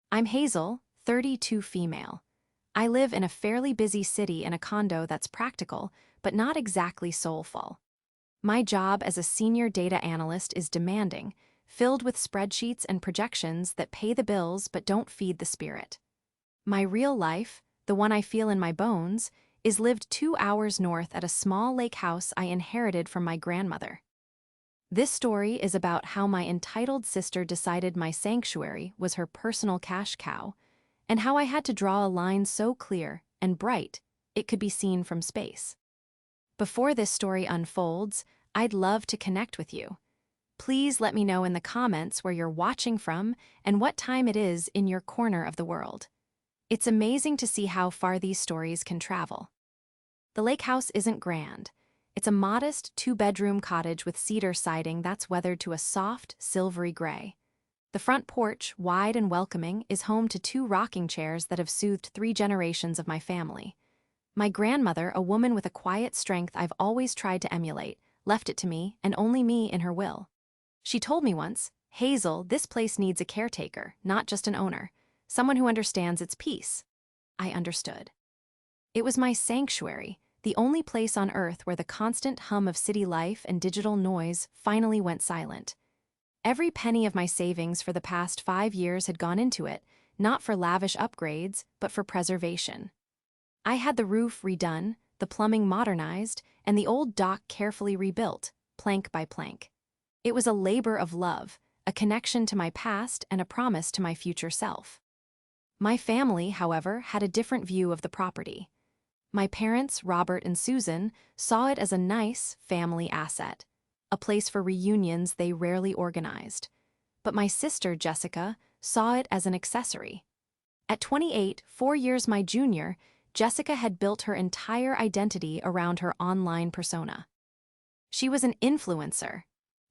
I'm Hazel, 32 female. I live in a fairly busy city in a condo that's practical, but not exactly soulful. My job as a senior data analyst is demanding, filled with spreadsheets and projections that pay the bills but don't feed the spirit. My real life, the one I feel in my bones, is lived 2 hours north at a small lake house I inherited from my grandmother. This story is about how my entitled sister decided my sanctuary was her personal cash cow, and how I had to draw a line so clear and bright it could be seen from space. Before this story unfolds, I'd love to connect with you. Please let me know in the comments where you're watching from and what time it is in your corner of the world. It's amazing to see how far these stories can travel. The lake house isn't grand. It's a modest 2-bedroom cottage with cedar siding that's weathered to a soft, silvery gray. The front porch, wide and welcoming, is home to 2 rocking chairs that have soothed 3 generations of my family. My grandmother, a woman with a quiet strength I've always tried to emulate, left it to me, and only me, in her will. She told me once, "Hazel, this place needs a caretaker, not just an owner. Someone who understands its peace." I understood. It was my sanctuary, the only place on earth where the constant hum of city life and digital noise finally went silent. Every penny of my savings for the past 5 years had gone into it, not for lavish upgrades, but for preservation. I had the roof redone, the plumbing modernized, and the old dock carefully rebuilt, plank by plank. It was a labor of love, a connection to my past and a promise to my future self. My family, however, had a different view of the property. My parents, Robert and Susan, saw it as a nice family asset, a place for reunions they rarely organized. But my sister, Jessica, saw it as an accessory. At 28, 4 years my junior, Jessica had built her entire identity around her online persona. She was an influencer,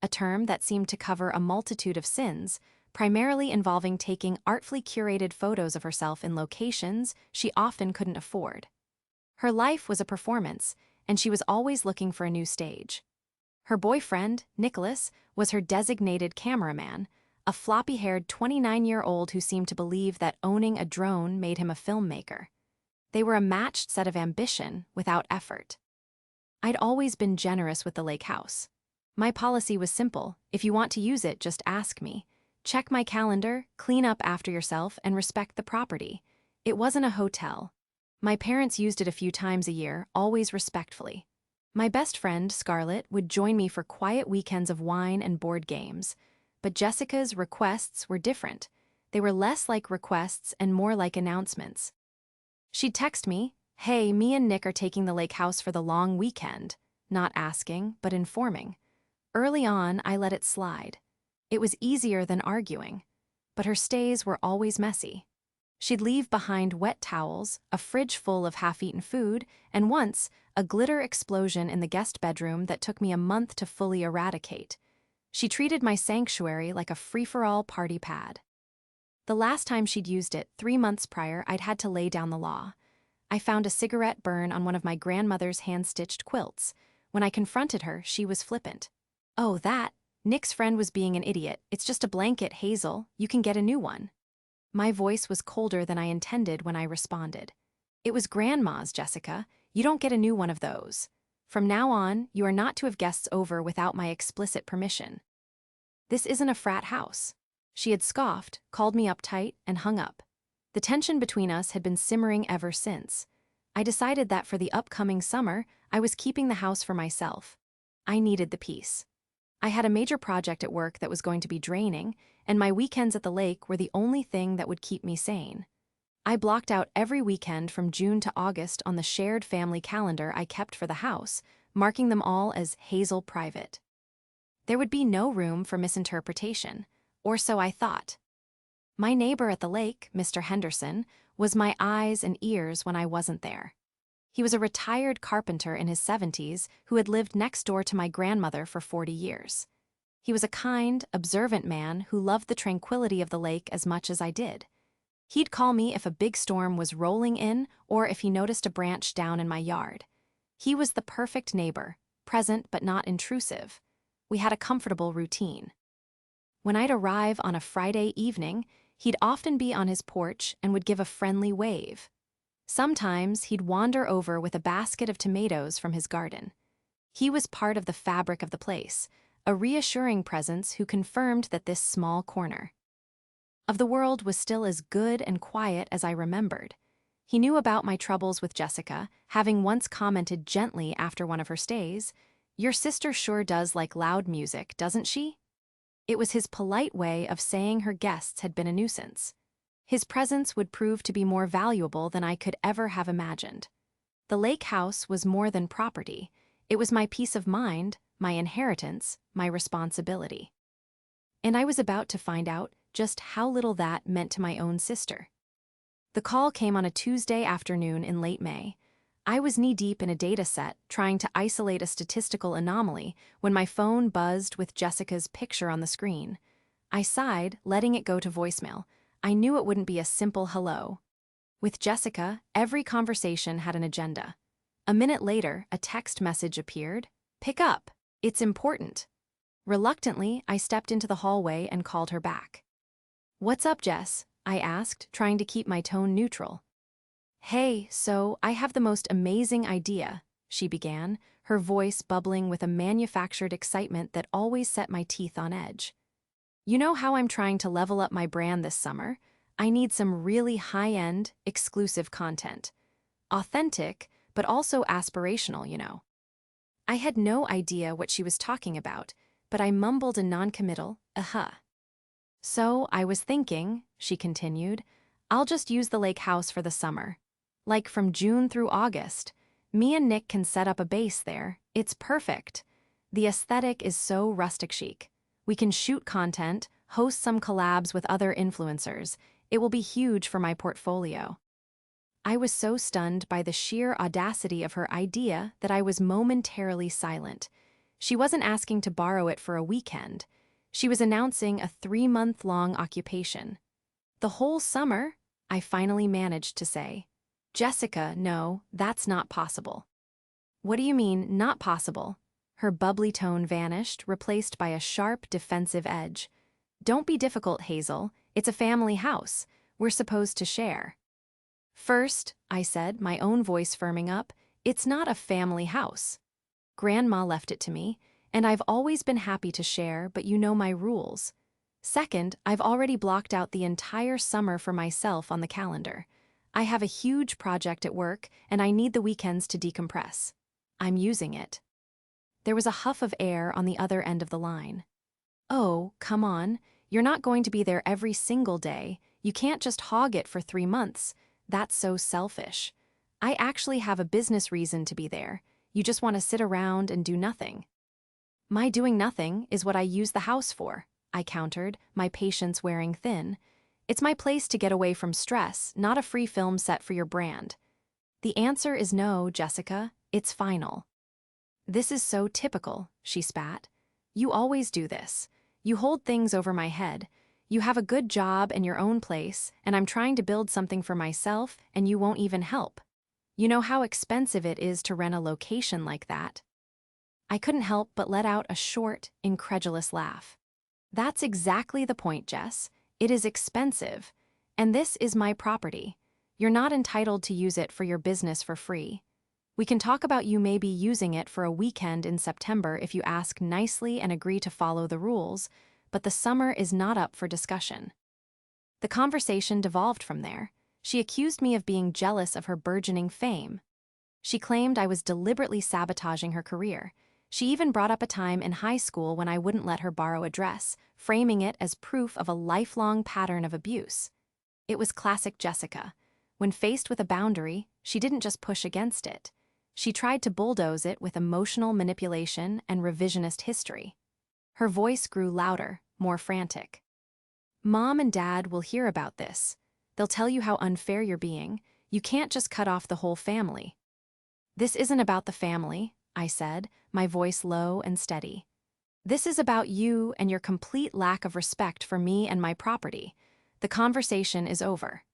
a term that seemed to cover a multitude of sins, primarily involving taking artfully curated photos of herself in locations she often couldn't afford. Her life was a performance, and she was always looking for a new stage. Her boyfriend, Nicholas, was her designated cameraman, a floppy-haired 29-year-old who seemed to believe that owning a drone made him a filmmaker. They were a matched set of ambition without effort. I'd always been generous with the lake house. My policy was simple: if you want to use it, just ask me. Check my calendar, clean up after yourself, and respect the property. It wasn't a hotel. My parents used it a few times a year, always respectfully. My best friend, Scarlett, would join me for quiet weekends of wine and board games. But Jessica's requests were different. They were less like requests and more like announcements. She'd text me, "Hey, me and Nick are taking the lake house for the long weekend," not asking, but informing. Early on, I let it slide. It was easier than arguing. But her stays were always messy. She'd leave behind wet towels, a fridge full of half-eaten food, and once, a glitter explosion in the guest bedroom that took me a month to fully eradicate. She treated my sanctuary like a free-for-all party pad. The last time she'd used it, 3 months prior, I'd had to lay down the law. I found a cigarette burn on one of my grandmother's hand-stitched quilts. When I confronted her, she was flippant. "Oh, Nick's friend was being an idiot. It's just a blanket, Hazel. You can get a new one." My voice was colder than I intended when I responded. "It was Grandma's, Jessica. You don't get a new one of those. From now on, you are not to have guests over without my explicit permission." "This isn't a frat house." She had scoffed, called me uptight, and hung up. The tension between us had been simmering ever since. I decided that for the upcoming summer, I was keeping the house for myself. I needed the peace. I had a major project at work that was going to be draining, and my weekends at the lake were the only thing that would keep me sane. I blocked out every weekend from June to August on the shared family calendar I kept for the house, marking them all as Hazel Private. There would be no room for misinterpretation, or so I thought. My neighbor at the lake, Mr. Henderson, was my eyes and ears when I wasn't there. He was a retired carpenter in his 70s who had lived next door to my grandmother for 40 years. He was a kind, observant man who loved the tranquility of the lake as much as I did. He'd call me if a big storm was rolling in or if he noticed a branch down in my yard. He was the perfect neighbor, present but not intrusive. We had a comfortable routine. When I'd arrive on a Friday evening, He'd often be on his porch and would give a friendly wave. Sometimes he'd wander over with a basket of tomatoes from his garden. He was part of the fabric of the place, a reassuring presence who confirmed that this small corner of the world was still as good and quiet as I remembered. He knew about my troubles with Jessica, having once commented gently after one of her stays, "Your sister sure does like loud music, doesn't she?" It was his polite way of saying her guests had been a nuisance. His presence would prove to be more valuable than I could ever have imagined. The lake house was more than property. It was my peace of mind, my inheritance, my responsibility. And I was about to find out just how little that meant to my own sister. The call came on a Tuesday afternoon in late May. I was knee-deep in a data set, trying to isolate a statistical anomaly, when my phone buzzed with Jessica's picture on the screen. I sighed, letting it go to voicemail. I knew it wouldn't be a simple hello. With Jessica, every conversation had an agenda. A minute later, a text message appeared. "Pick up. It's important." Reluctantly, I stepped into the hallway and called her back. "What's up, Jess?" I asked, trying to keep my tone neutral. "Hey, so I have the most amazing idea," she began, her voice bubbling with a manufactured excitement that always set my teeth on edge. "You know how I'm trying to level up my brand this summer? I need some really high-end, exclusive content. Authentic, but also aspirational, you know." I had no idea what she was talking about, but I mumbled a non-committal, "Uh-huh." "So I was thinking," she continued, "I'll just use the lake house for the summer. Like from June through August. Me and Nick can set up a base there. It's perfect. The aesthetic is so rustic chic. We can shoot content, host some collabs with other influencers. It will be huge for my portfolio." I was so stunned by the sheer audacity of her idea that I was momentarily silent. She wasn't asking to borrow it for a weekend. She was announcing a 3-month-long occupation. "The whole summer?" I finally managed to say. "Jessica, no, that's not possible." "What do you mean, not possible?" Her bubbly tone vanished, replaced by a sharp, defensive edge. "Don't be difficult, Hazel. It's a family house. We're supposed to share." "First," I said, my own voice firming up, "it's not a family house. Grandma left it to me, and I've always been happy to share, but you know my rules. Second, I've already blocked out the entire summer for myself on the calendar. I have a huge project at work, and I need the weekends to decompress. I'm using it." There was a huff of air on the other end of the line. "Oh, come on. You're not going to be there every single day. You can't just hog it for 3 months. That's so selfish. I actually have a business reason to be there. You just want to sit around and do nothing." "My doing nothing is what I use the house for," I countered, my patience wearing thin. "It's my place to get away from stress, not a free film set for your brand." "The answer is no, Jessica. It's final." "This is so typical," she spat. "You always do this. You hold things over my head. You have a good job and your own place, and I'm trying to build something for myself, and you won't even help. You know how expensive it is to rent a location like that." I couldn't help but let out a short, incredulous laugh. "That's exactly the point, Jess. It is expensive. And this is my property. You're not entitled to use it for your business for free. We can talk about you maybe using it for a weekend in September if you ask nicely and agree to follow the rules, but the summer is not up for discussion." The conversation devolved from there. She accused me of being jealous of her burgeoning fame. She claimed I was deliberately sabotaging her career. She even brought up a time in high school when I wouldn't let her borrow a dress, framing it as proof of a lifelong pattern of abuse. It was classic Jessica. When faced with a boundary, she didn't just push against it. She tried to bulldoze it with emotional manipulation and revisionist history. Her voice grew louder, more frantic. "Mom and Dad will hear about this. They'll tell you how unfair you're being. You can't just cut off the whole family." "This isn't about the family," I said, my voice low and steady. "This is about you and your complete lack of respect for me and my property. The conversation is over."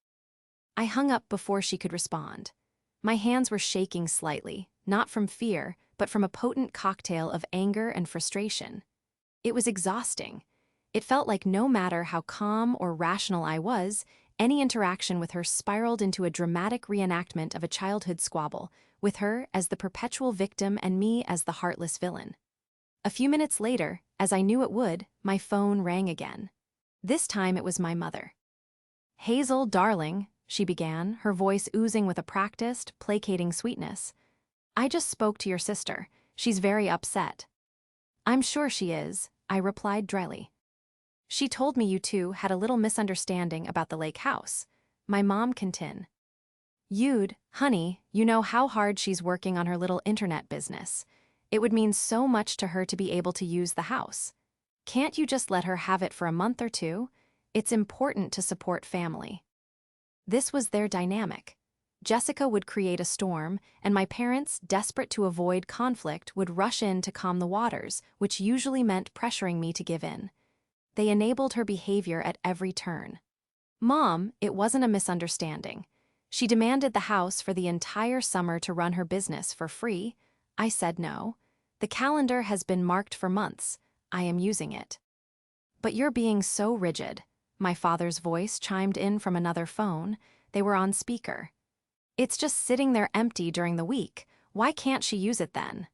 I hung up before she could respond. My hands were shaking slightly, not from fear, but from a potent cocktail of anger and frustration. It was exhausting. It felt like no matter how calm or rational I was, any interaction with her spiraled into a dramatic reenactment of a childhood squabble, with her as the perpetual victim and me as the heartless villain. A few minutes later, as I knew it would, my phone rang again. This time it was my mother. "Hazel, darling," she began, her voice oozing with a practiced, placating sweetness. "I just spoke to your sister. She's very upset." "I'm sure she is," I replied dryly. "She told me you two had a little misunderstanding about the lake house." My mom continued. Honey, you know how hard she's working on her little internet business. It would mean so much to her to be able to use the house. Can't you just let her have it for a month or two? It's important to support family." This was their dynamic. Jessica would create a storm, and my parents, desperate to avoid conflict, would rush in to calm the waters, which usually meant pressuring me to give in. They enabled her behavior at every turn. Mom, it wasn't a misunderstanding. She demanded the house for the entire summer to run her business for free. I said no. The calendar has been marked for months. I am using it. "But you're being so rigid." My father's voice chimed in from another phone. They were on speaker. "It's just sitting there empty during the week. Why can't she use it then?"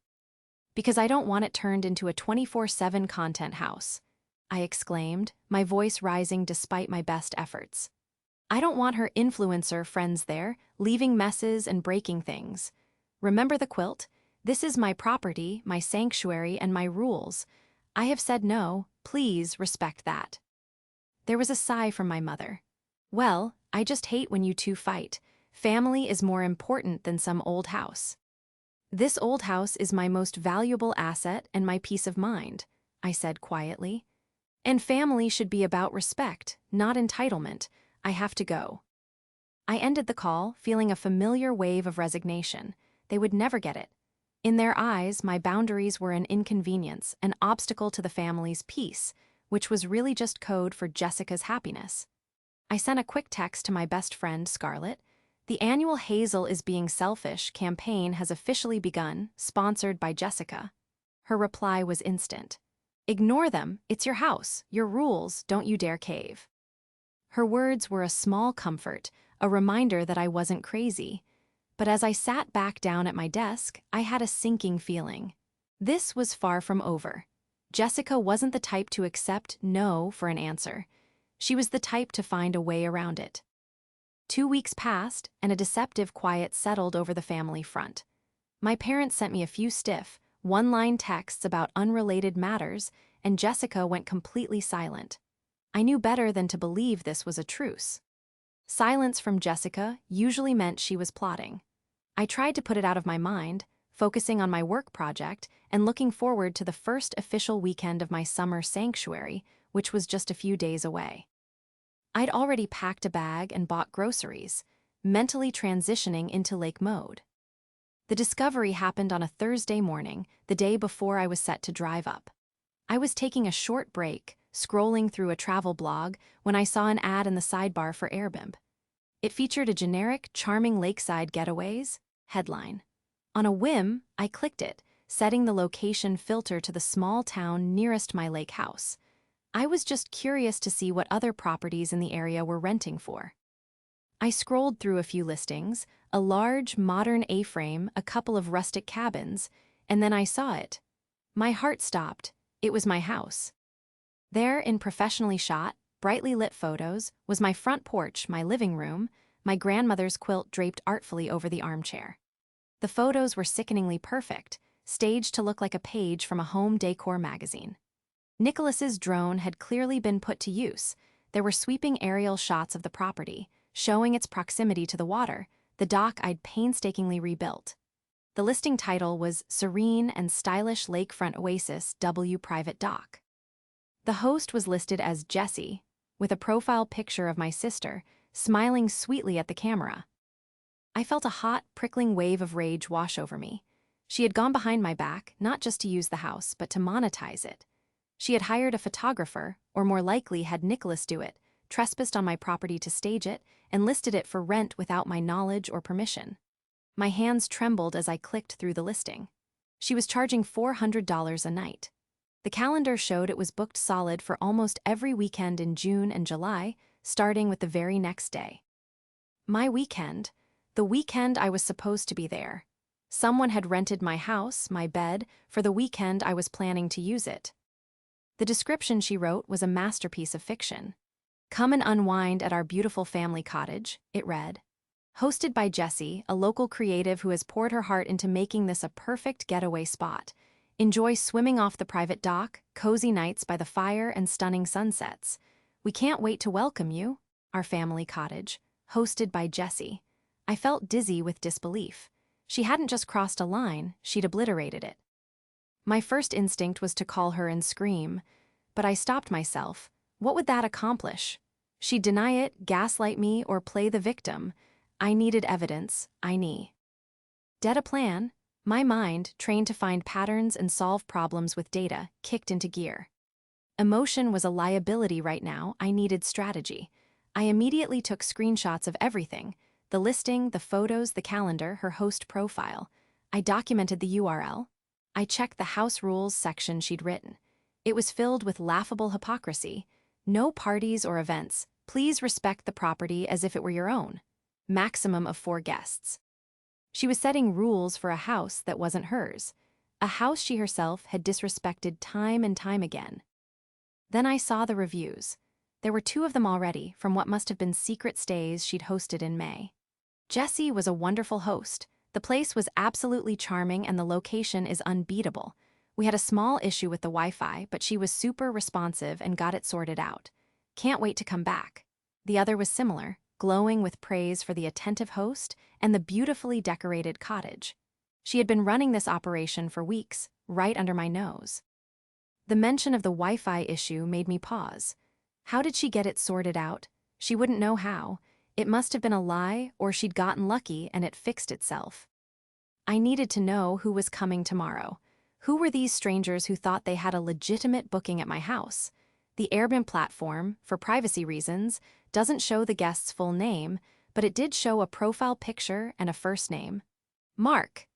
"Because I don't want it turned into a 24/7 content house," I exclaimed, my voice rising despite my best efforts. "I don't want her influencer friends there, leaving messes and breaking things. Remember the quilt? This is my property, my sanctuary, and my rules. I have said no. Please respect that." There was a sigh from my mother. "Well, I just hate when you two fight. Family is more important than some old house." "This old house is my most valuable asset and my peace of mind," I said quietly. "And family should be about respect, not entitlement. I have to go." I ended the call, feeling a familiar wave of resignation. They would never get it. In their eyes, my boundaries were an inconvenience, an obstacle to the family's peace, which was really just code for Jessica's happiness. I sent a quick text to my best friend, Scarlett. "The annual Hazel is Being Selfish campaign has officially begun, sponsored by Jessica." Her reply was instant. "Ignore them, it's your house, your rules, don't you dare cave." Her words were a small comfort, a reminder that I wasn't crazy. But as I sat back down at my desk, I had a sinking feeling. This was far from over. Jessica wasn't the type to accept no for an answer. She was the type to find a way around it. 2 weeks passed, and a deceptive quiet settled over the family front. My parents sent me a few stiff, one-line texts about unrelated matters, and Jessica went completely silent. I knew better than to believe this was a truce. Silence from Jessica usually meant she was plotting. I tried to put it out of my mind, focusing on my work project and looking forward to the first official weekend of my summer sanctuary, which was just a few days away. I'd already packed a bag and bought groceries, mentally transitioning into lake mode. The discovery happened on a Thursday morning, the day before I was set to drive up. I was taking a short break, scrolling through a travel blog, when I saw an ad in the sidebar for Airbnb. It featured a generic, charming lakeside getaways headline. On a whim, I clicked it, setting the location filter to the small town nearest my lake house. I was just curious to see what other properties in the area were renting for. I scrolled through a few listings, a large, modern A-frame, a couple of rustic cabins, and then I saw it. My heart stopped. It was my house. There, in professionally shot, brightly lit photos, was my front porch, my living room, my grandmother's quilt draped artfully over the armchair. The photos were sickeningly perfect, staged to look like a page from a home decor magazine. Nicholas's drone had clearly been put to use. There were sweeping aerial shots of the property, showing its proximity to the water, the dock I'd painstakingly rebuilt. The listing title was Serene and Stylish Lakefront Oasis W Private Dock. The host was listed as Jessie, with a profile picture of my sister, smiling sweetly at the camera. I felt a hot, prickling wave of rage wash over me. She had gone behind my back, not just to use the house, but to monetize it. She had hired a photographer, or more likely had Nicholas do it, trespassed on my property to stage it, and listed it for rent without my knowledge or permission. My hands trembled as I clicked through the listing. She was charging $400 a night. The calendar showed it was booked solid for almost every weekend in June and July, starting with the very next day. My weekend. The weekend I was supposed to be there. Someone had rented my house, my bed, for the weekend I was planning to use it. The description she wrote was a masterpiece of fiction. "Come and unwind at our beautiful family cottage," it read. Hosted by Jessie, a local creative who has poured her heart into making this a perfect getaway spot. Enjoy swimming off the private dock, cozy nights by the fire, and stunning sunsets. We can't wait to welcome you, our family cottage. Hosted by Jessie. I felt dizzy with disbelief. She hadn't just crossed a line, she'd obliterated it. My first instinct was to call her and scream, but I stopped myself. What would that accomplish? She'd deny it, gaslight me, or play the victim. I needed evidence, Dead a plan? My mind, trained to find patterns and solve problems with data, kicked into gear. Emotion was a liability right now, I needed strategy. I immediately took screenshots of everything: the listing, the photos, the calendar, her host profile. I documented the URL. I checked the house rules section she'd written. It was filled with laughable hypocrisy. No parties or events. Please respect the property as if it were your own. Maximum of 4 guests. She was setting rules for a house that wasn't hers. A house she herself had disrespected time and time again. Then I saw the reviews. There were 2 of them already, from what must have been secret stays she'd hosted in May. Jessie was a wonderful host. The place was absolutely charming and the location is unbeatable. We had a small issue with the Wi-Fi, but she was super responsive and got it sorted out. Can't wait to come back. The other was similar, glowing with praise for the attentive host and the beautifully decorated cottage. She had been running this operation for weeks, right under my nose. The mention of the Wi-Fi issue made me pause. How did she get it sorted out? She wouldn't know how. It must have been a lie, or she'd gotten lucky and it fixed itself. I needed to know who was coming tomorrow. Who were these strangers who thought they had a legitimate booking at my house? The Airbnb platform, for privacy reasons, doesn't show the guest's full name, but it did show a profile picture and a first name. Mark.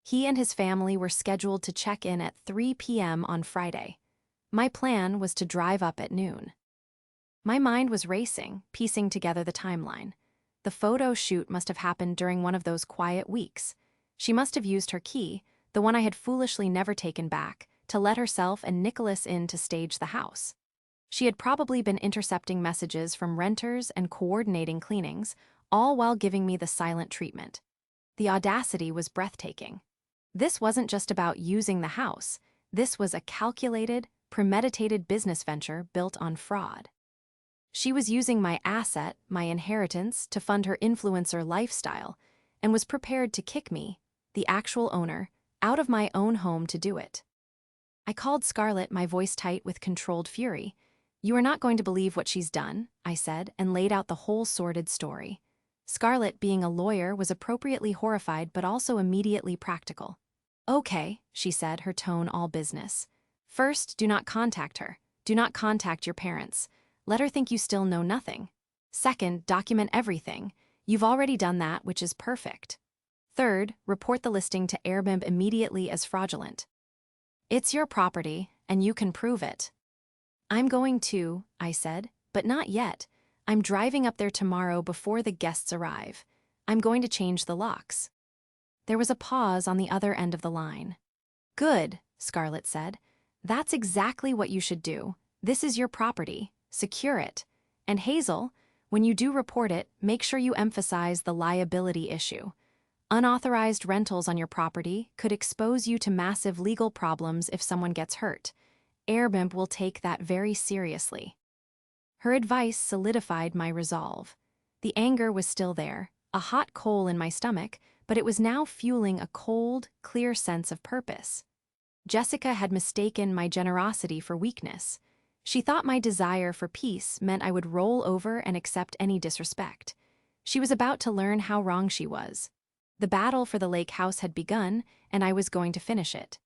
He and his family were scheduled to check in at 3 p.m. on Friday. My plan was to drive up at noon. My mind was racing, piecing together the timeline. The photo shoot must have happened during one of those quiet weeks. She must have used her key, the one I had foolishly never taken back, to let herself and Nicholas in to stage the house. She had probably been intercepting messages from renters and coordinating cleanings, all while giving me the silent treatment. The audacity was breathtaking. This wasn't just about using the house. This was a calculated, premeditated business venture built on fraud. She was using my asset, my inheritance, to fund her influencer lifestyle, and was prepared to kick me, the actual owner, out of my own home to do it. I called Scarlett, my voice tight with controlled fury. "You are not going to believe what she's done," I said, and laid out the whole sordid story. Scarlett, being a lawyer, was appropriately horrified but also immediately practical. "Okay," she said, her tone all business. "First, do not contact her. Do not contact your parents. Let her think you still know nothing. Second, document everything. You've already done that, which is perfect. Third, report the listing to Airbnb immediately as fraudulent. It's your property, and you can prove it." "I'm going to," I said, "but not yet. I'm driving up there tomorrow before the guests arrive. I'm going to change the locks." There was a pause on the other end of the line. "Good," Scarlett said. "That's exactly what you should do. This is your property. Secure it. And Hazel, when you do report it, make sure you emphasize the liability issue. Unauthorized rentals on your property could expose you to massive legal problems if someone gets hurt. Airbnb will take that very seriously." Her advice solidified my resolve. The anger was still there, a hot coal in my stomach, but it was now fueling a cold, clear sense of purpose. Jessica had mistaken my generosity for weakness. She thought my desire for peace meant I would roll over and accept any disrespect. She was about to learn how wrong she was. The battle for the lake house had begun, and I was going to finish it.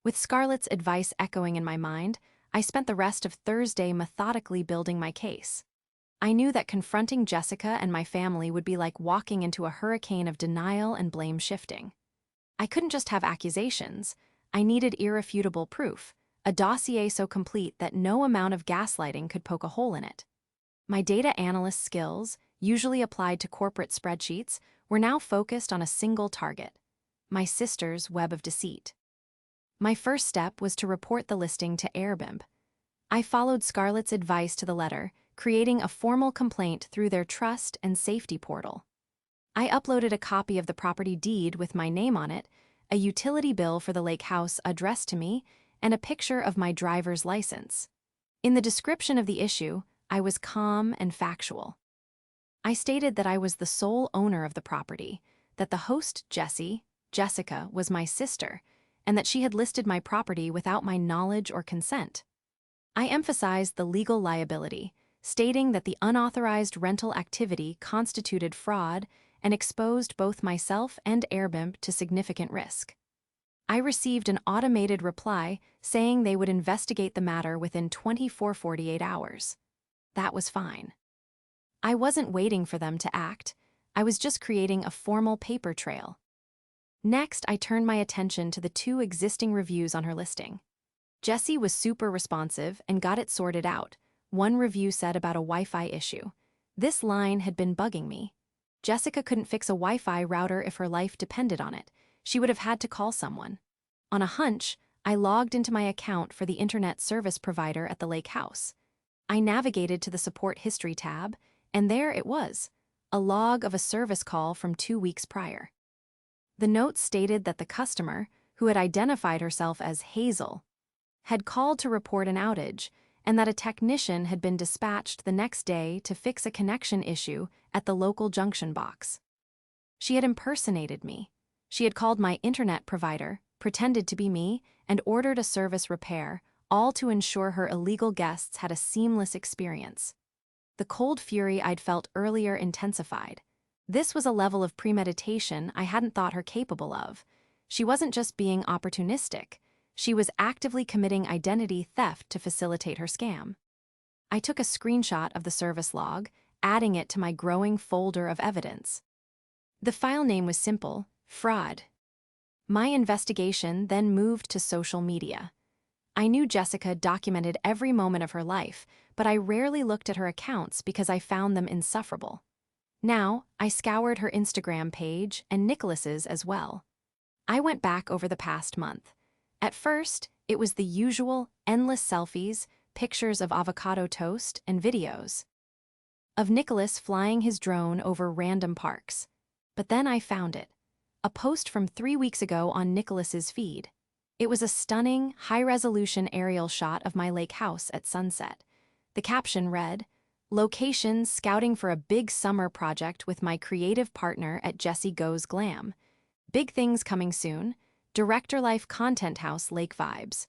With Scarlett's advice echoing in my mind, I spent the rest of Thursday methodically building my case. I knew that confronting Jessica and my family would be like walking into a hurricane of denial and blame shifting. I couldn't just have accusations. I needed irrefutable proof, a dossier so complete that no amount of gaslighting could poke a hole in it. My data analyst skills, usually applied to corporate spreadsheets, were now focused on a single target: my sister's web of deceit. My first step was to report the listing to Airbnb. I followed Scarlett's advice to the letter, creating a formal complaint through their trust and safety portal. I uploaded a copy of the property deed with my name on it, a utility bill for the lake house addressed to me, and a picture of my driver's license. In the description of the issue, I was calm and factual. I stated that I was the sole owner of the property, that the host, Jessica, was my sister, and that she had listed my property without my knowledge or consent. I emphasized the legal liability, stating that the unauthorized rental activity constituted fraud and exposed both myself and Airbnb to significant risk. I received an automated reply saying they would investigate the matter within 48 hours. That was fine. I wasn't waiting for them to act. I was just creating a formal paper trail. Next, I turned my attention to the 2 existing reviews on her listing. Jessie was super responsive and got it sorted out. One review said about a Wi-Fi issue. This line had been bugging me. Jessica couldn't fix a Wi-Fi router if her life depended on it. She would have had to call someone. On a hunch, I logged into my account for the internet service provider at the lake house. I navigated to the support history tab, and there it was, a log of a service call from 2 weeks prior. The note stated that the customer, who had identified herself as Hazel, had called to report an outage, and that a technician had been dispatched the next day to fix a connection issue at the local junction box. She had impersonated me. She had called my internet provider, pretended to be me, and ordered a service repair, all to ensure her illegal guests had a seamless experience. The cold fury I'd felt earlier intensified. This was a level of premeditation I hadn't thought her capable of. She wasn't just being opportunistic. She was actively committing identity theft to facilitate her scam. I took a screenshot of the service log, adding it to my growing folder of evidence. The file name was simple: fraud. My investigation then moved to social media. I knew Jessica documented every moment of her life, but I rarely looked at her accounts because I found them insufferable. Now, I scoured her Instagram page and Nicholas's as well. I went back over the past month. At first, it was the usual endless selfies, pictures of avocado toast, and videos of Nicholas flying his drone over random parks. But then I found it. A post from 3 weeks ago on Nicholas's feed. It was a stunning, high-resolution aerial shot of my lake house at sunset. The caption read, "Locations scouting for a big summer project with my creative partner at Jessie Goes Glam. Big things coming soon. Director Life Content House Lake Vibes."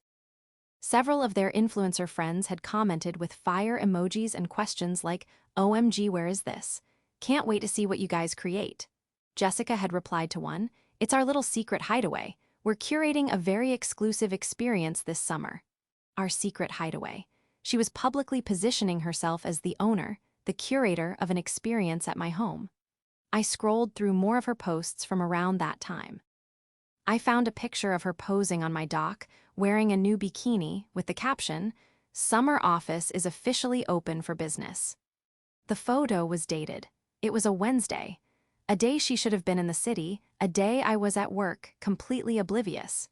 Several of their influencer friends had commented with fire emojis and questions like, "OMG, where is this? Can't wait to see what you guys create." Jessica had replied to one, "It's our little secret hideaway. We're curating a very exclusive experience this summer." Our secret hideaway. She was publicly positioning herself as the owner, the curator of an experience at my home. I scrolled through more of her posts from around that time. I found a picture of her posing on my dock, wearing a new bikini, with the caption, "Summer office is officially open for business." The photo was dated. It was a Wednesday, a day she should have been in the city, a day I was at work, completely oblivious.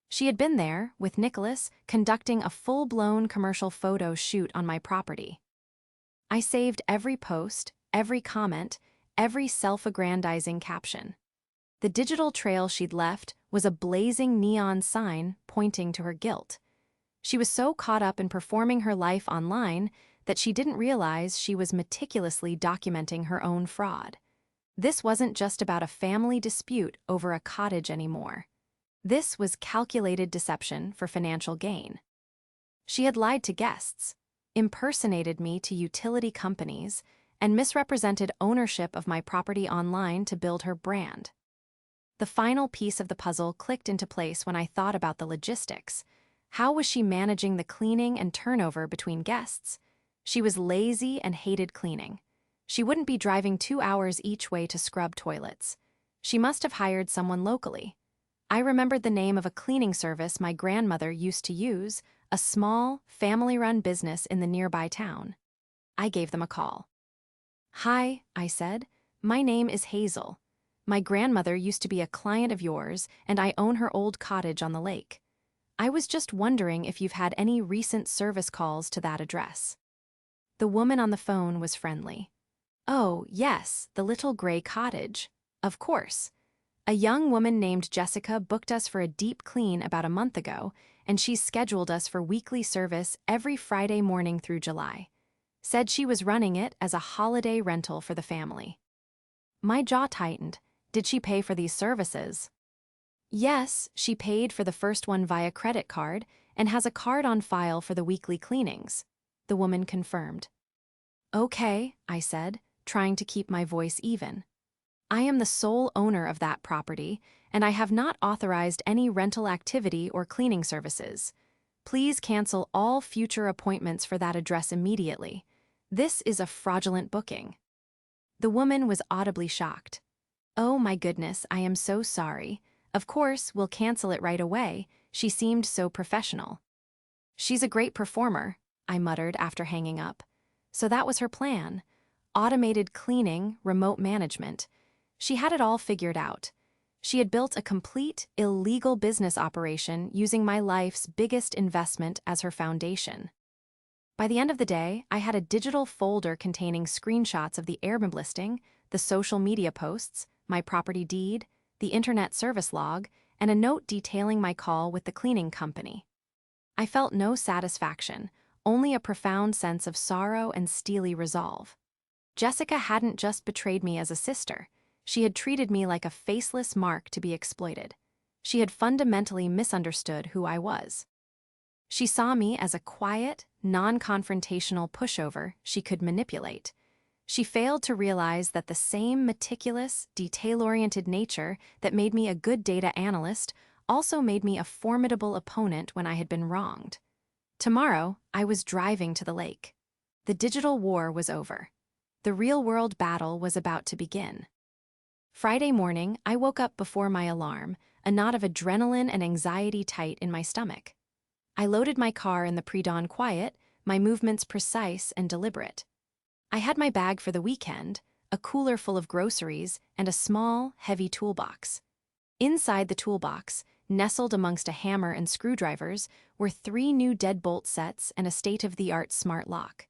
She had been there, with Nicholas, conducting a full-blown commercial photo shoot on my property. I saved every post, every comment, every self-aggrandizing caption. The digital trail she'd left was a blazing neon sign pointing to her guilt. She was so caught up in performing her life online that she didn't realize she was meticulously documenting her own fraud. This wasn't just about a family dispute over a cottage anymore. This was calculated deception for financial gain. She had lied to guests, impersonated me to utility companies, and misrepresented ownership of my property online to build her brand. The final piece of the puzzle clicked into place when I thought about the logistics. How was she managing the cleaning and turnover between guests? She was lazy and hated cleaning. She wouldn't be driving 2 hours each way to scrub toilets. She must have hired someone locally. I remembered the name of a cleaning service my grandmother used to use, a small, family-run business in the nearby town. I gave them a call. "Hi," I said. "My name is Hazel. My grandmother used to be a client of yours, and I own her old cottage on the lake. I was just wondering if you've had any recent service calls to that address." The woman on the phone was friendly. "Oh, yes, the little gray cottage. Of course. A young woman named Jessica booked us for a deep clean about a month ago, and she's scheduled us for weekly service every Friday morning through July. Said she was running it as a holiday rental for the family." My jaw tightened. Did she pay for these services? "Yes, she paid for the first one via credit card and has a card on file for the weekly cleanings," the woman confirmed. "Okay," I said, trying to keep my voice even. "I am the sole owner of that property, and I have not authorized any rental activity or cleaning services. Please cancel all future appointments for that address immediately. This is a fraudulent booking." The woman was audibly shocked. "Oh my goodness, I am so sorry. Of course, we'll cancel it right away." She seemed so professional. "She's a great performer," I muttered after hanging up. So that was her plan. Automated cleaning, remote management. She had it all figured out. She had built a complete, illegal business operation using my life's biggest investment as her foundation. By the end of the day, I had a digital folder containing screenshots of the Airbnb listing, the social media posts, my property deed, the internet service log, and a note detailing my call with the cleaning company. I felt no satisfaction, only a profound sense of sorrow and steely resolve. Jessica hadn't just betrayed me as a sister. She had treated me like a faceless mark to be exploited. She had fundamentally misunderstood who I was. She saw me as a quiet, non-confrontational pushover she could manipulate. She failed to realize that the same meticulous, detail-oriented nature that made me a good data analyst also made me a formidable opponent when I had been wronged. Tomorrow, I was driving to the lake. The digital war was over. The real-world battle was about to begin. Friday morning, I woke up before my alarm, a knot of adrenaline and anxiety tight in my stomach. I loaded my car in the pre-dawn quiet, my movements precise and deliberate. I had my bag for the weekend, a cooler full of groceries, and a small, heavy toolbox. Inside the toolbox, nestled amongst a hammer and screwdrivers, were 3 new deadbolt sets and a state-of-the-art smart lock.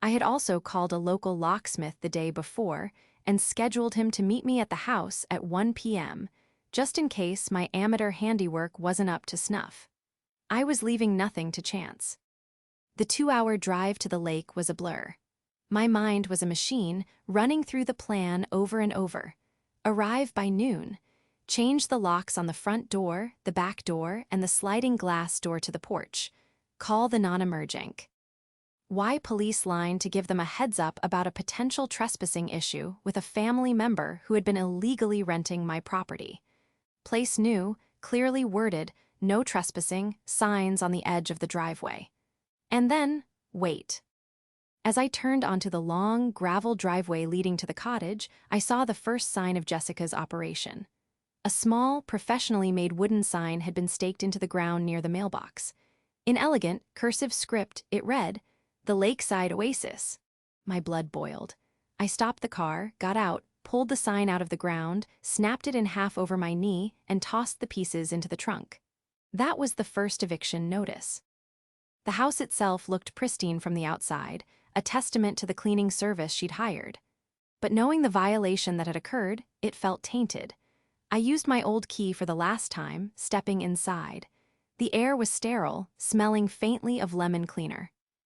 I had also called a local locksmith the day before and scheduled him to meet me at the house at 1 p.m., just in case my amateur handiwork wasn't up to snuff. I was leaving nothing to chance. The 2-hour drive to the lake was a blur. My mind was a machine running through the plan over and over. Arrive by noon. Change the locks on the front door, the back door, and the sliding glass door to the porch. Call the non-emergent. Why police line to give them a heads-up about a potential trespassing issue with a family member who had been illegally renting my property. Place new, clearly worded, no trespassing, signs on the edge of the driveway. And then, wait. As I turned onto the long, gravel driveway leading to the cottage, I saw the first sign of Jessica's operation. A small, professionally made wooden sign had been staked into the ground near the mailbox. In elegant, cursive script, it read, "The Lakeside Oasis." My blood boiled. I stopped the car, got out, pulled the sign out of the ground, snapped it in half over my knee, and tossed the pieces into the trunk. That was the first eviction notice. The house itself looked pristine from the outside, a testament to the cleaning service she'd hired. But knowing the violation that had occurred, it felt tainted. I used my old key for the last time, stepping inside. The air was sterile, smelling faintly of lemon cleaner.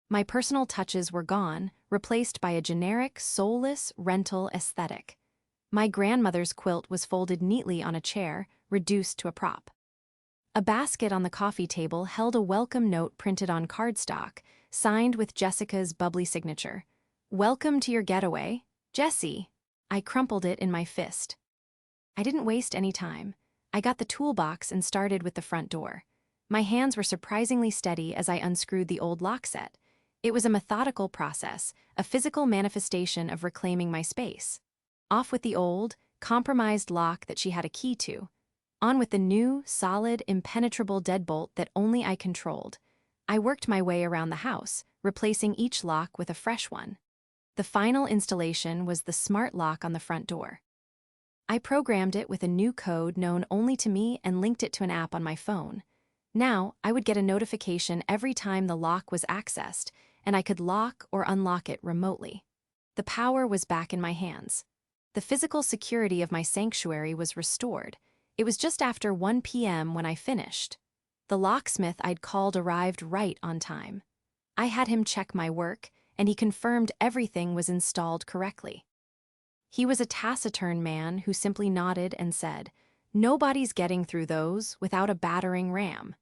My personal touches were gone, replaced by a generic, soulless rental aesthetic. My grandmother's quilt was folded neatly on a chair, reduced to a prop. A basket on the coffee table held a welcome note printed on cardstock, signed with Jessica's bubbly signature. "Welcome to your getaway, Jessie." I crumpled it in my fist. I didn't waste any time. I got the toolbox and started with the front door. My hands were surprisingly steady as I unscrewed the old lock set. It was a methodical process, a physical manifestation of reclaiming my space. Off with the old, compromised lock that she had a key to. On with the new, solid, impenetrable deadbolt that only I controlled. I worked my way around the house, replacing each lock with a fresh one. The final installation was the smart lock on the front door. I programmed it with a new code known only to me and linked it to an app on my phone. Now, I would get a notification every time the lock was accessed, and I could lock or unlock it remotely. The power was back in my hands. The physical security of my sanctuary was restored. It was just after 1 p.m. when I finished. The locksmith I'd called arrived right on time. I had him check my work, and he confirmed everything was installed correctly. He was a taciturn man who simply nodded and said, "Nobody's getting through those without a battering ram."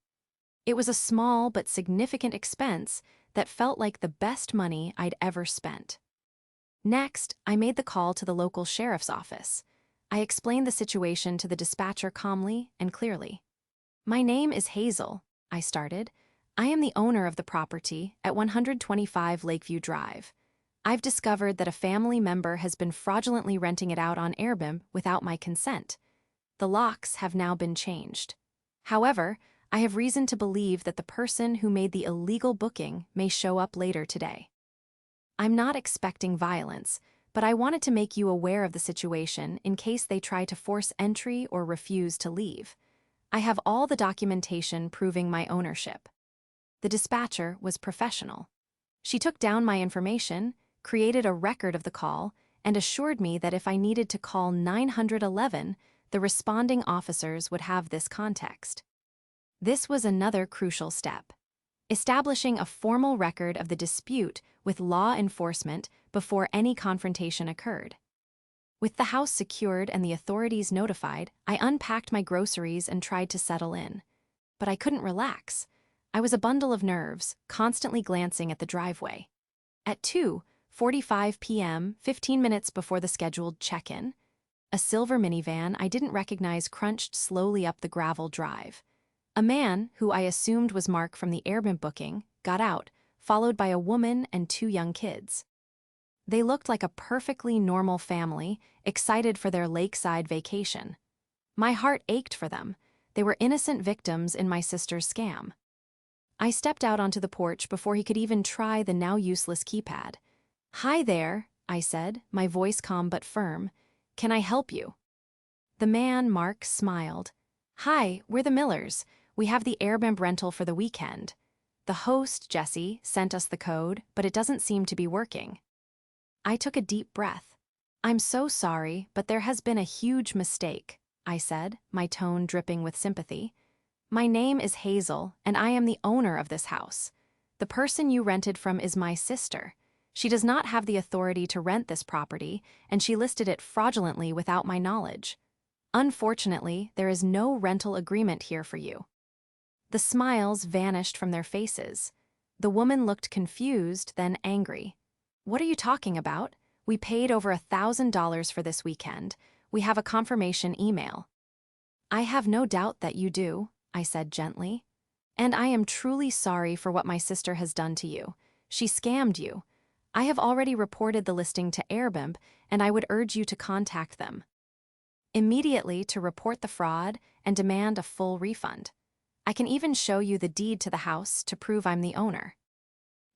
It was a small but significant expense that felt like the best money I'd ever spent. Next, I made the call to the local sheriff's office. I explained the situation to the dispatcher calmly and clearly. "My name is Hazel," I started. "I am the owner of the property at 125 Lakeview Drive. I've discovered that a family member has been fraudulently renting it out on Airbnb without my consent. The locks have now been changed. However, I have reason to believe that the person who made the illegal booking may show up later today. I'm not expecting violence, but I wanted to make you aware of the situation in case they try to force entry or refuse to leave. I have all the documentation proving my ownership." The dispatcher was professional. She took down my information, created a record of the call, and assured me that if I needed to call 911, the responding officers would have this context. This was another crucial step: establishing a formal record of the dispute with law enforcement before any confrontation occurred. With the house secured and the authorities notified, I unpacked my groceries and tried to settle in. But I couldn't relax. I was a bundle of nerves, constantly glancing at the driveway. At 2:45 p.m., 15 minutes before the scheduled check-in, a silver minivan I didn't recognize crunched slowly up the gravel drive. A man, who I assumed was Mark from the Airbnb booking, got out, followed by a woman and 2 young kids. They looked like a perfectly normal family, excited for their lakeside vacation. My heart ached for them. They were innocent victims in my sister's scam. I stepped out onto the porch before he could even try the now useless keypad. "Hi there," I said, my voice calm but firm. "Can I help you?" The man, Mark, smiled. "Hi, we're the Millers. We have the Airbnb rental for the weekend. The host, Jesse, sent us the code, but it doesn't seem to be working." I took a deep breath. "I'm so sorry, but there has been a huge mistake," I said, my tone dripping with sympathy. "My name is Hazel, and I am the owner of this house. The person you rented from is my sister. She does not have the authority to rent this property, and she listed it fraudulently without my knowledge. Unfortunately, there is no rental agreement here for you." The smiles vanished from their faces. The woman looked confused, then angry. "What are you talking about? We paid over $1,000 for this weekend. We have a confirmation email." "I have no doubt that you do," I said gently. "And I am truly sorry for what my sister has done to you. She scammed you. I have already reported the listing to Airbnb, and I would urge you to contact them immediately to report the fraud and demand a full refund. I can even show you the deed to the house to prove I'm the owner."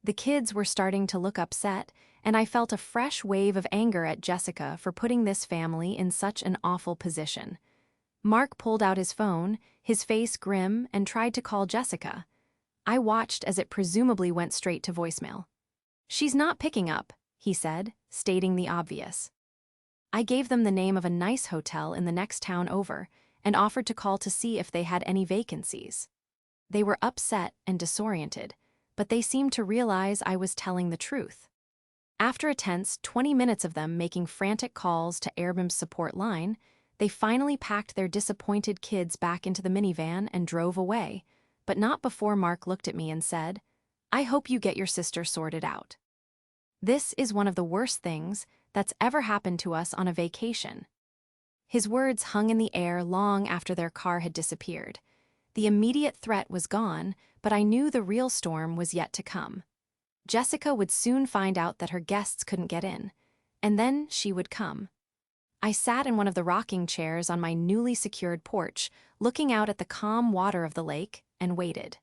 The kids were starting to look upset, and I felt a fresh wave of anger at Jessica for putting this family in such an awful position. Mark pulled out his phone, his face grim, and tried to call Jessica. I watched as it presumably went straight to voicemail. "She's not picking up," he said, stating the obvious. I gave them the name of a nice hotel in the next town over and offered to call to see if they had any vacancies. They were upset and disoriented, but they seemed to realize I was telling the truth. After a tense 20 minutes of them making frantic calls to Airbnb's support line, they finally packed their disappointed kids back into the minivan and drove away, but not before Mark looked at me and said, "I hope you get your sister sorted out. This is one of the worst things that's ever happened to us on a vacation." His words hung in the air long after their car had disappeared. The immediate threat was gone, but I knew the real storm was yet to come. Jessica would soon find out that her guests couldn't get in, and then she would come. I sat in one of the rocking chairs on my newly secured porch, looking out at the calm water of the lake, and waited.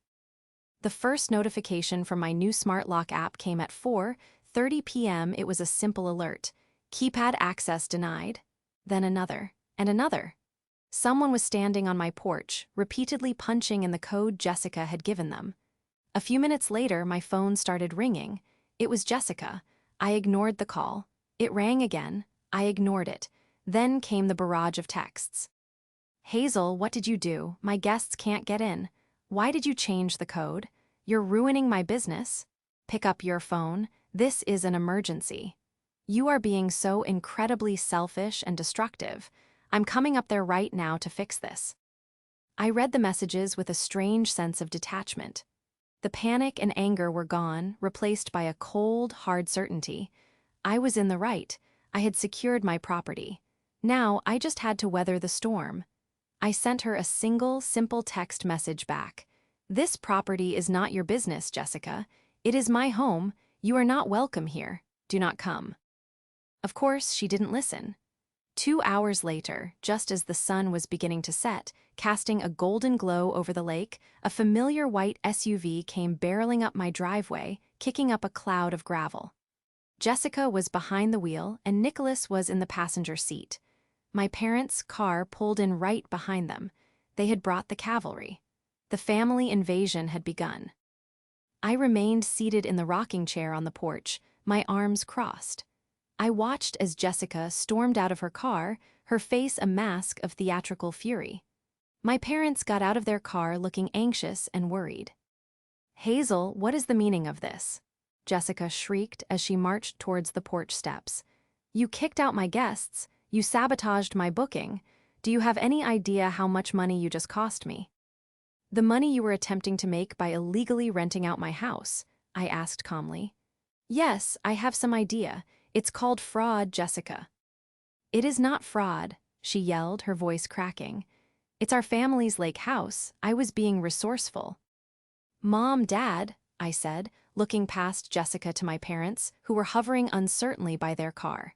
The first notification from my new smart lock app came at 4:30 p.m. It was a simple alert. Keypad access denied. Then another, and another. Someone was standing on my porch, repeatedly punching in the code Jessica had given them. A few minutes later, my phone started ringing. It was Jessica. I ignored the call. It rang again. I ignored it. Then came the barrage of texts. Hazel, what did you do? My guests can't get in. Why did you change the code? You're ruining my business. Pick up your phone. This is an emergency. You are being so incredibly selfish and destructive. I'm coming up there right now to fix this. I read the messages with a strange sense of detachment. The panic and anger were gone, replaced by a cold, hard certainty. I was in the right. I had secured my property. Now I just had to weather the storm. I sent her a single, simple text message back. This property is not your business, Jessica. It is my home. You are not welcome here. Do not come. Of course, she didn't listen. 2 hours later, just as the sun was beginning to set, casting a golden glow over the lake, a familiar white SUV came barreling up my driveway, kicking up a cloud of gravel. Jessica was behind the wheel, and Nicholas was in the passenger seat. My parents' car pulled in right behind them. They had brought the cavalry. The family invasion had begun. I remained seated in the rocking chair on the porch, my arms crossed. I watched as Jessica stormed out of her car, her face a mask of theatrical fury. My parents got out of their car looking anxious and worried. Hazel, what is the meaning of this? Jessica shrieked as she marched towards the porch steps. You kicked out my guests. You sabotaged my booking. Do you have any idea how much money you just cost me? The money you were attempting to make by illegally renting out my house, I asked calmly. Yes, I have some idea. It's called fraud, Jessica. It is not fraud, she yelled, her voice cracking. It's our family's lake house. I was being resourceful. Mom, Dad, I said, looking past Jessica to my parents, who were hovering uncertainly by their car.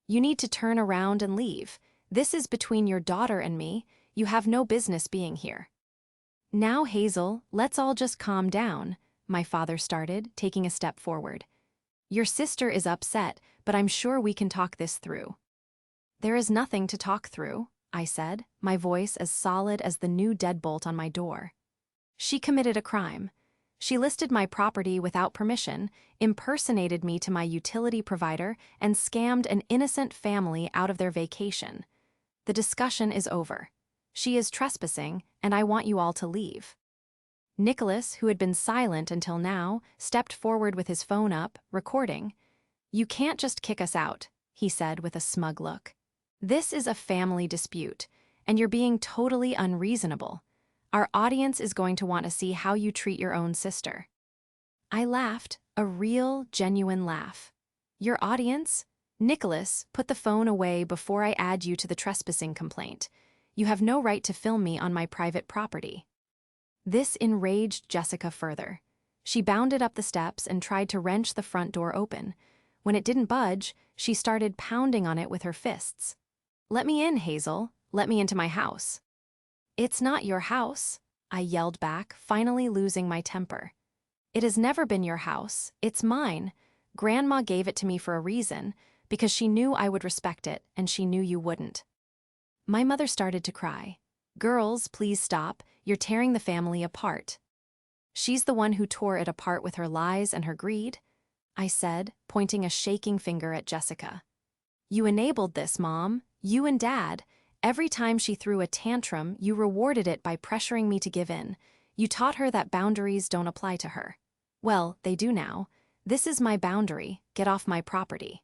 You need to turn around and leave. This is between your daughter and me. You have no business being here. Now, Hazel, let's all just calm down, my father started, taking a step forward. Your sister is upset, but I'm sure we can talk this through. There is nothing to talk through, I said, my voice as solid as the new deadbolt on my door. She committed a crime. She listed my property without permission, impersonated me to my utility provider, and scammed an innocent family out of their vacation. The discussion is over. She is trespassing, and I want you all to leave. Nicholas, who had been silent until now, stepped forward with his phone up, recording. You can't just kick us out, he said with a smug look. This is a family dispute, and you're being totally unreasonable. Our audience is going to want to see how you treat your own sister. I laughed, a real, genuine laugh. Your audience? Nicholas, put the phone away before I add you to the trespassing complaint. You have no right to film me on my private property. This enraged Jessica further. She bounded up the steps and tried to wrench the front door open. When it didn't budge, she started pounding on it with her fists. Let me in, Hazel. Let me into my house. It's not your house, I yelled back, finally losing my temper. It has never been your house. It's mine. Grandma gave it to me for a reason, because she knew I would respect it, and she knew you wouldn't. My mother started to cry. Girls, please stop. You're tearing the family apart. She's the one who tore it apart with her lies and her greed, I said, pointing a shaking finger at Jessica. You enabled this, Mom. You and Dad. Every time she threw a tantrum, you rewarded it by pressuring me to give in. You taught her that boundaries don't apply to her. Well, they do now. This is my boundary. Get off my property.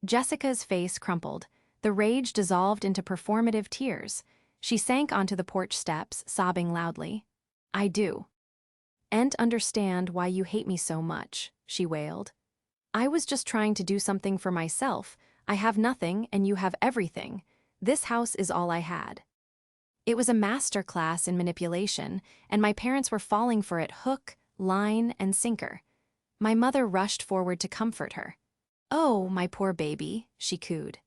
Jessica's face crumpled. The rage dissolved into performative tears. She sank onto the porch steps, sobbing loudly. I do. And understand why you hate me so much, she wailed. I was just trying to do something for myself. I have nothing, and you have everything. This house is all I had. It was a master class in manipulation, and my parents were falling for it hook, line, and sinker. My mother rushed forward to comfort her. Oh, my poor baby, she cooed.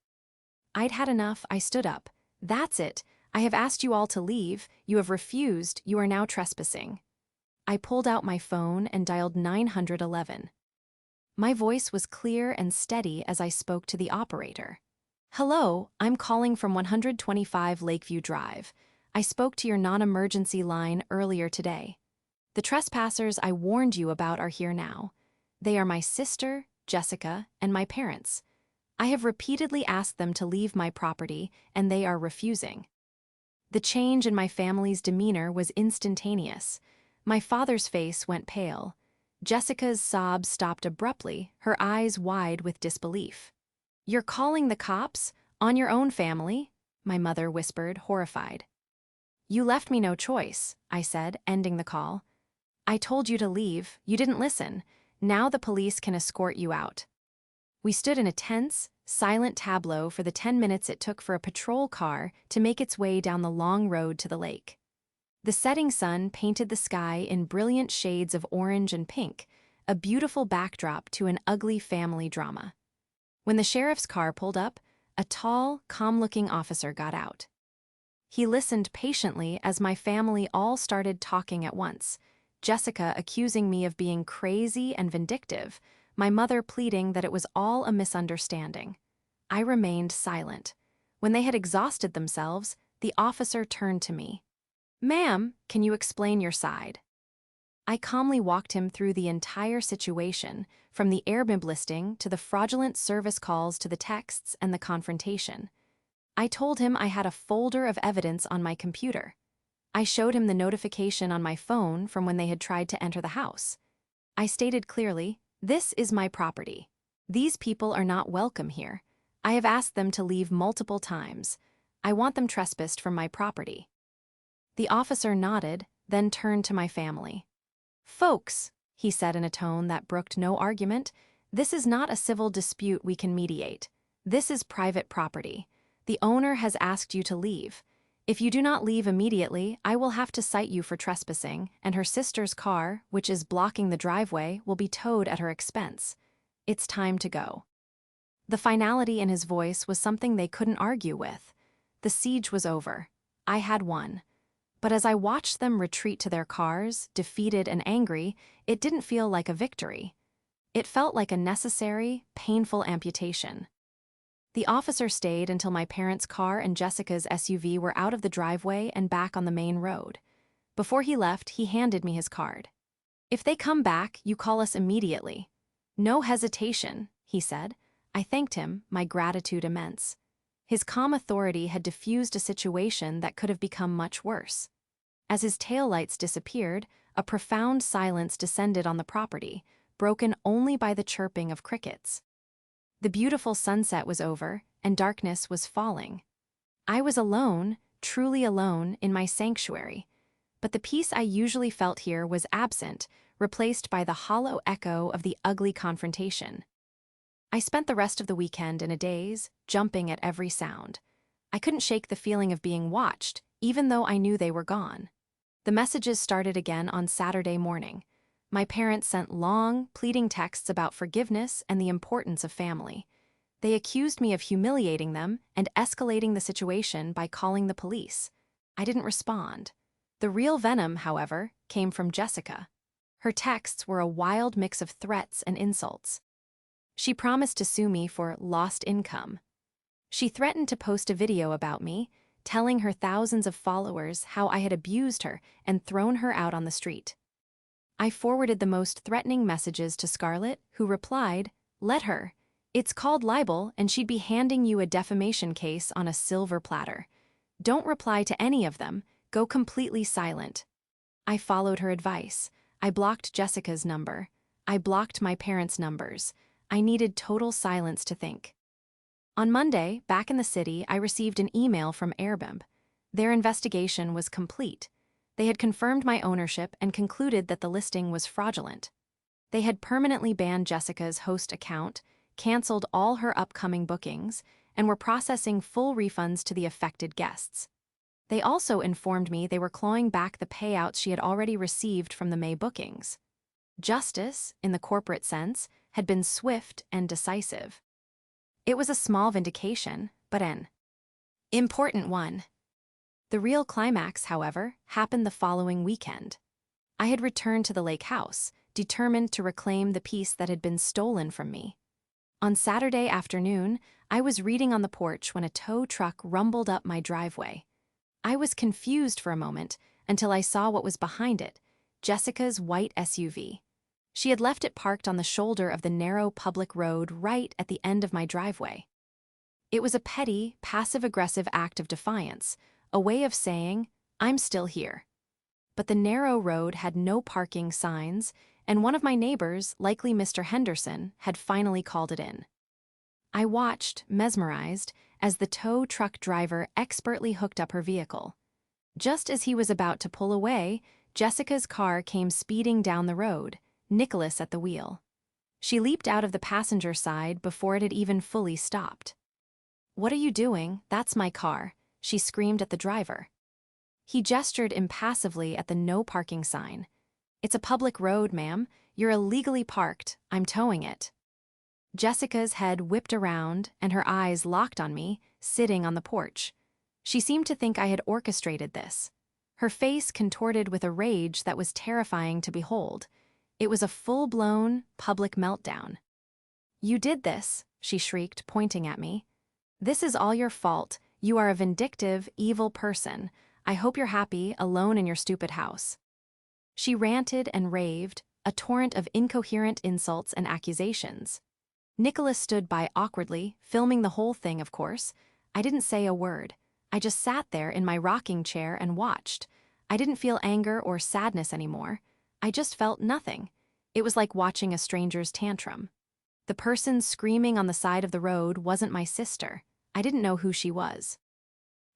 I'd had enough. I stood up. That's it. I have asked you all to leave. You have refused. You are now trespassing. I pulled out my phone and dialed 911. My voice was clear and steady as I spoke to the operator. "Hello, I'm calling from 125 Lakeview Drive. I spoke to your non-emergency line earlier today. The trespassers I warned you about are here now. They are my sister, Jessica, and my parents. I have repeatedly asked them to leave my property, and they are refusing." The change in my family's demeanor was instantaneous. My father's face went pale. Jessica's sobs stopped abruptly, her eyes wide with disbelief. "You're calling the cops? On your own family?" my mother whispered, horrified. "You left me no choice," I said, ending the call. "I told you to leave. You didn't listen. Now the police can escort you out." We stood in a tense, silent tableau for the 10 minutes it took for a patrol car to make its way down the long road to the lake. The setting sun painted the sky in brilliant shades of orange and pink, a beautiful backdrop to an ugly family drama. When the sheriff's car pulled up, a tall, calm-looking officer got out. He listened patiently as my family all started talking at once, Jessica accusing me of being crazy and vindictive, my mother pleading that it was all a misunderstanding. I remained silent. When they had exhausted themselves, the officer turned to me. "Ma'am, can you explain your side?" I calmly walked him through the entire situation, from the Airbnb listing to the fraudulent service calls to the texts and the confrontation. I told him I had a folder of evidence on my computer. I showed him the notification on my phone from when they had tried to enter the house. I stated clearly, "This is my property. These people are not welcome here. I have asked them to leave multiple times. I want them trespassed from my property." The officer nodded, then turned to my family. "Folks," he said in a tone that brooked no argument, "this is not a civil dispute we can mediate. This is private property. The owner has asked you to leave. If you do not leave immediately, I will have to cite you for trespassing, and her sister's car, which is blocking the driveway, will be towed at her expense. It's time to go." The finality in his voice was something they couldn't argue with. The siege was over. I had won. But as I watched them retreat to their cars, defeated and angry, it didn't feel like a victory. It felt like a necessary, painful amputation. The officer stayed until my parents' car and Jessica's SUV were out of the driveway and back on the main road. Before he left, he handed me his card. "If they come back, you call us immediately." "No hesitation," he said. I thanked him, my gratitude immense. His calm authority had diffused a situation that could have become much worse. As his taillights disappeared, a profound silence descended on the property, broken only by the chirping of crickets. The beautiful sunset was over, and darkness was falling. I was alone, truly alone, in my sanctuary. But the peace I usually felt here was absent, replaced by the hollow echo of the ugly confrontation. I spent the rest of the weekend in a daze, jumping at every sound. I couldn't shake the feeling of being watched, even though I knew they were gone. The messages started again on Saturday morning. My parents sent long, pleading texts about forgiveness and the importance of family. They accused me of humiliating them and escalating the situation by calling the police. I didn't respond. The real venom, however, came from Jessica. Her texts were a wild mix of threats and insults. She promised to sue me for lost income. She threatened to post a video about me, telling her thousands of followers how I had abused her and thrown her out on the street. I forwarded the most threatening messages to Scarlett, who replied, "Let her. It's called libel, and she'd be handing you a defamation case on a silver platter. Don't reply to any of them. Go completely silent." I followed her advice. I blocked Jessica's number. I blocked my parents' numbers. I needed total silence to think. On Monday, back in the city, I received an email from Airbnb. Their investigation was complete. They had confirmed my ownership and concluded that the listing was fraudulent. They had permanently banned Jessica's host account, canceled all her upcoming bookings, and were processing full refunds to the affected guests. They also informed me they were clawing back the payouts she had already received from the May bookings. Justice, in the corporate sense, had been swift and decisive. It was a small vindication, but an important one. The real climax, however, happened the following weekend. I had returned to the lake house, determined to reclaim the peace that had been stolen from me. On Saturday afternoon, I was reading on the porch when a tow truck rumbled up my driveway. I was confused for a moment until I saw what was behind it, Jessica's white SUV. She had left it parked on the shoulder of the narrow public road right at the end of my driveway. It was a petty, passive-aggressive act of defiance, a way of saying, "I'm still here." But the narrow road had no parking signs, and one of my neighbors, likely Mr. Henderson, had finally called it in. I watched, mesmerized, as the tow truck driver expertly hooked up her vehicle. Just as he was about to pull away, Jessica's car came speeding down the road, Nicholas at the wheel. She leaped out of the passenger side before it had even fully stopped. "What are you doing? That's my car," she screamed at the driver. He gestured impassively at the no parking sign. "It's a public road, ma'am. You're illegally parked. I'm towing it." Jessica's head whipped around, and her eyes locked on me, sitting on the porch. She seemed to think I had orchestrated this. Her face contorted with a rage that was terrifying to behold. It was a full-blown, public meltdown. "You did this," she shrieked, pointing at me. "This is all your fault. You are a vindictive, evil person. I hope you're happy, alone in your stupid house." She ranted and raved, a torrent of incoherent insults and accusations. Nicholas stood by awkwardly, filming the whole thing, of course. I didn't say a word. I just sat there in my rocking chair and watched. I didn't feel anger or sadness anymore. I just felt nothing. It was like watching a stranger's tantrum. The person screaming on the side of the road wasn't my sister. I didn't know who she was.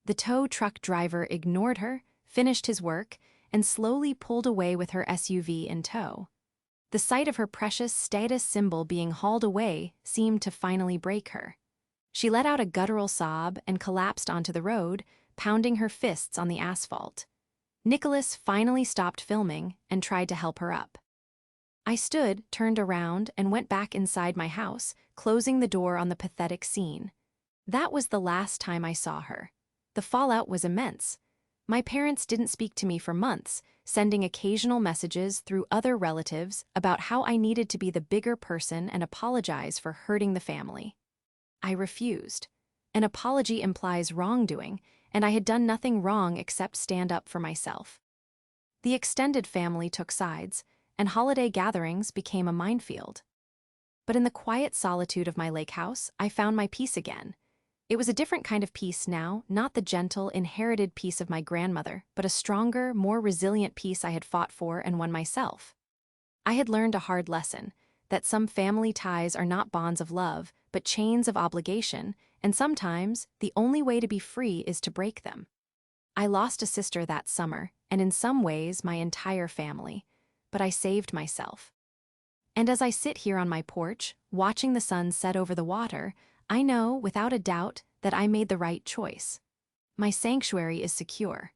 The tow truck driver ignored her, finished his work, and slowly pulled away with her SUV in tow. The sight of her precious status symbol being hauled away seemed to finally break her. She let out a guttural sob and collapsed onto the road, pounding her fists on the asphalt. Nicholas finally stopped filming and tried to help her up. I stood, turned around, and went back inside my house, closing the door on the pathetic scene. That was the last time I saw her. The fallout was immense. My parents didn't speak to me for months, sending occasional messages through other relatives about how I needed to be the bigger person and apologize for hurting the family. I refused. An apology implies wrongdoing, and I had done nothing wrong except stand up for myself. The extended family took sides, and holiday gatherings became a minefield. But in the quiet solitude of my lake house, I found my peace again. It was a different kind of peace now, not the gentle, inherited peace of my grandmother, but a stronger, more resilient peace I had fought for and won myself. I had learned a hard lesson, that some family ties are not bonds of love, but chains of obligation, and sometimes the only way to be free is to break them. I lost a sister that summer, and in some ways my entire family, but I saved myself. And as I sit here on my porch, watching the sun set over the water, I know, without a doubt, that I made the right choice. My sanctuary is secure.